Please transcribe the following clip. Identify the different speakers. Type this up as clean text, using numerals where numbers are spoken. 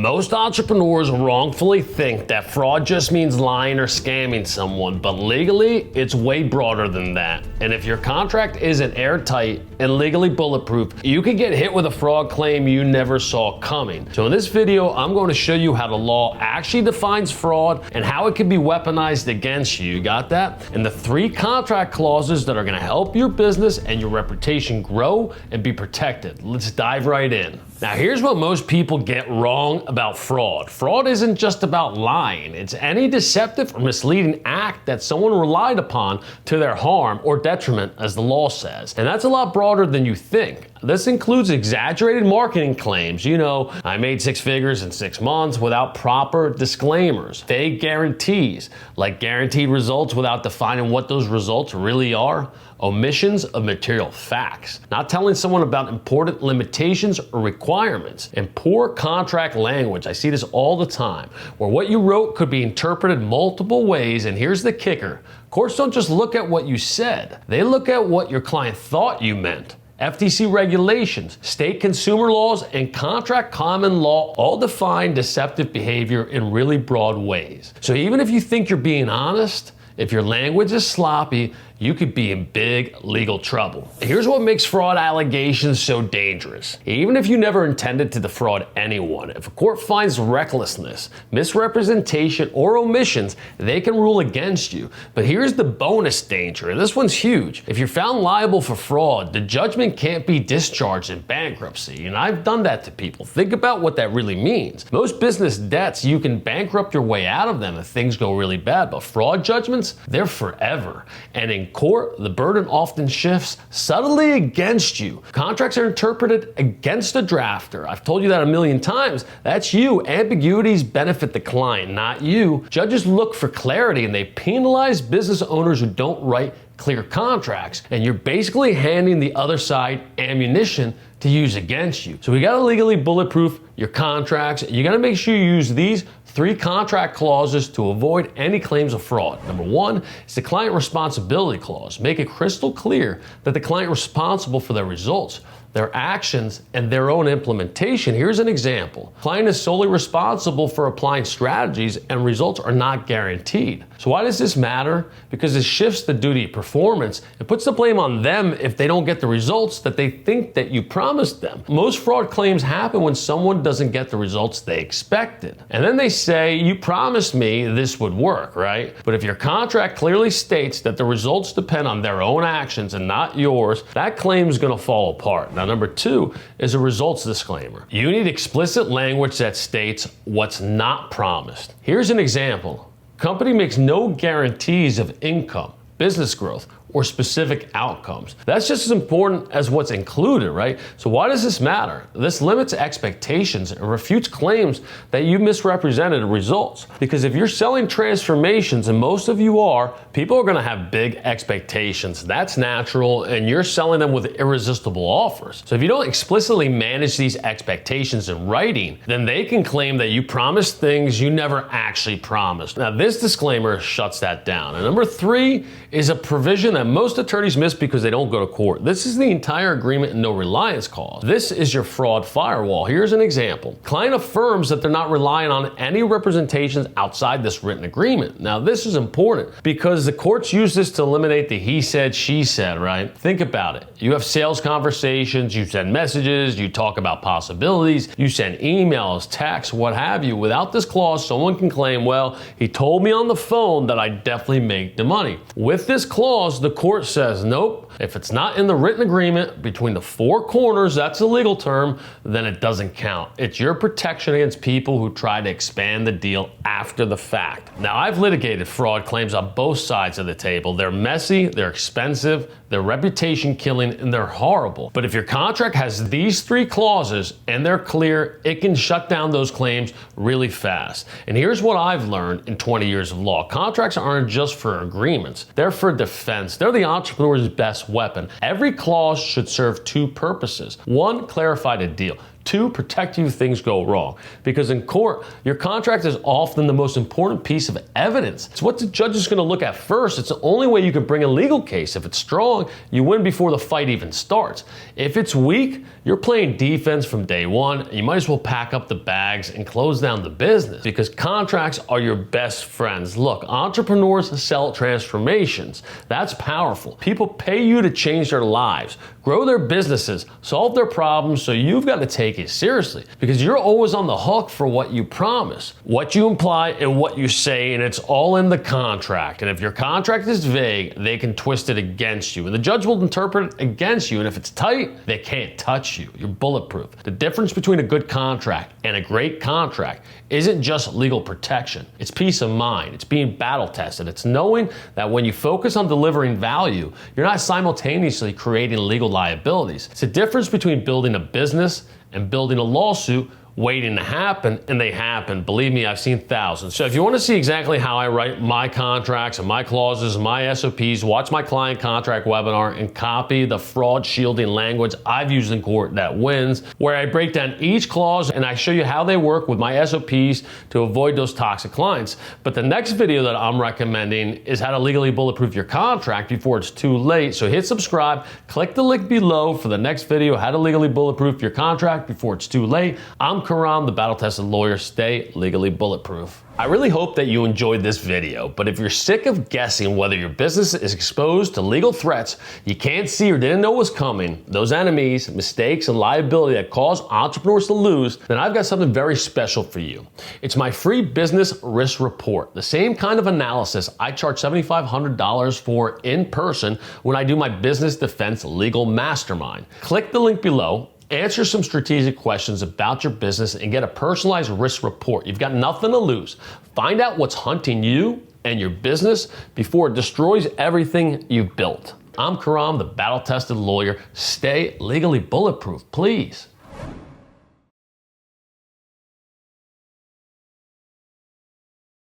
Speaker 1: Most entrepreneurs wrongfully think that fraud just means lying or scamming someone, but legally, it's way broader than that. And if your contract isn't airtight and legally bulletproof, you can get hit with a fraud claim you never saw coming. So in this video, I'm going to show you how the law actually defines fraud and how it can be weaponized against you. You got that? And the 3 contract clauses that are going to help your business and your reputation grow and be protected. Let's dive right in. Now, here's what most people get wrong about fraud. Fraud isn't just about lying. It's any deceptive or misleading act that someone relied upon to their harm or detriment, as the law says. And that's a lot broader than you think. This includes exaggerated marketing claims. You know, I made 6 figures in 6 months without proper disclaimers. Fake guarantees, like guaranteed results without defining what those results really are. Omissions of material facts, not telling someone about important limitations or requirements, and poor contract language. I see this all the time, where what you wrote could be interpreted multiple ways, and here's the kicker. Courts don't just look at what you said, they look at what your client thought you meant. FTC regulations, state consumer laws, and contract common law all define deceptive behavior in really broad ways. So even if you think you're being honest, if your language is sloppy, you could be in big legal trouble. Here's what makes fraud allegations so dangerous. Even if you never intended to defraud anyone, if a court finds recklessness, misrepresentation, or omissions, they can rule against you. But here's the bonus danger, and this one's huge. If you're found liable for fraud, the judgment can't be discharged in bankruptcy. And I've done that to people. Think about what that really means. Most business debts, you can bankrupt your way out of them if things go really bad, but fraud judgments, they're forever. And in court, the burden often shifts subtly against you. Contracts are interpreted against the drafter. I've told you that a million times. That's you. Ambiguities benefit the client, not you. Judges look for clarity and they penalize business owners who don't write clear contracts. And you're basically handing the other side ammunition to use against you. So we gotta legally bulletproof your contracts. You gotta make sure you use these 3 contract clauses to avoid any claims of fraud. Number 1 is the client responsibility clause. Make it crystal clear that the client is responsible for their results, their actions, and their own implementation. Here's an example. Client is solely responsible for applying strategies and results are not guaranteed. So why does this matter? Because it shifts the duty of performance. It puts the blame on them if they don't get the results that they think that you promised them. Most fraud claims happen when someone doesn't get the results they expected. And then they say, you promised me this would work, right? But if your contract clearly states that the results depend on their own actions and not yours, that claim is gonna fall apart. Now, number 2 is a results disclaimer. You need explicit language that states what's not promised. Here's an example. Company makes no guarantees of income, business growth, or specific outcomes. That's just as important as what's included, right? So why does this matter? This limits expectations and refutes claims that you misrepresented results. Because if you're selling transformations, and most of you are, people are gonna have big expectations. That's natural, and you're selling them with irresistible offers. So if you don't explicitly manage these expectations in writing, then they can claim that you promised things you never actually promised. Now, this disclaimer shuts that down. And number 3 is a provision that most attorneys miss because they don't go to court. This is the entire agreement and no reliance clause. This is your fraud firewall. Here's an example. Client affirms that they're not relying on any representations outside this written agreement. Now, this is important because the courts use this to eliminate the he said, she said, right? Think about it. You have sales conversations, you send messages, you talk about possibilities, you send emails, texts, what have you. Without this clause, someone can claim, well, he told me on the phone that I definitely make the money. With this clause, the court says, nope, if it's not in the written agreement between the 4 corners, that's a legal term, then it doesn't count. It's your protection against people who try to expand the deal after the fact. Now, I've litigated fraud claims on both sides of the table. They're messy, they're expensive, they're reputation killing, and they're horrible. But if your contract has these 3 clauses and they're clear, it can shut down those claims really fast. And here's what I've learned in 20 years of law. Contracts aren't just for agreements. They're for defense. They're the entrepreneur's best weapon. Every clause should serve 2 purposes. 1, clarify the deal. Two, protect you if things go wrong. Because in court, your contract is often the most important piece of evidence. It's what the judge is going to look at first. It's the only way you can bring a legal case. If it's strong, you win before the fight even starts. If it's weak, you're playing defense from day one. You might as well pack up the bags and close down the business, because contracts are your best friends. Look, entrepreneurs sell transformations. That's powerful. People pay you to change their lives, grow their businesses, solve their problems, so you've got to take it seriously, because you're always on the hook for what you promise, what you imply, and what you say, and it's all in the contract. And if your contract is vague, they can twist it against you, and the judge will interpret it against you. And if it's tight, they can't touch you. You're bulletproof. The difference between a good contract and a great contract isn't just legal protection. It's peace of mind. It's being battle tested. It's knowing that when you focus on delivering value, you're not simultaneously creating legal liabilities. It's the difference between building a business and building a lawsuit waiting to happen, and they happen. Believe me, I've seen thousands. So if you want to see exactly how I write my contracts and my clauses and my SOPs, watch my client contract webinar and copy the fraud shielding language I've used in court that wins, where I break down each clause and I show you how they work with my SOPs to avoid those toxic clients. But the next video that I'm recommending is how to legally bulletproof your contract before it's too late. So hit subscribe, click the link below for the next video, how to legally bulletproof your contract before it's too late. I'm Karam, the battle-tested lawyer. Stay legally bulletproof. I really hope that you enjoyed this video, but if you're sick of guessing whether your business is exposed to legal threats you can't see or didn't know was coming, those enemies, mistakes, and liability that cause entrepreneurs to lose, then I've got something very special for you. It's my free business risk report, the same kind of analysis I charge $7,500 for in person when I do my business defense legal mastermind. Click the link below, answer some strategic questions about your business, and get a personalized risk report. You've got nothing to lose. Find out what's hunting you and your business before it destroys everything you've built. I'm Karam, the battle-tested lawyer. Stay legally bulletproof, please.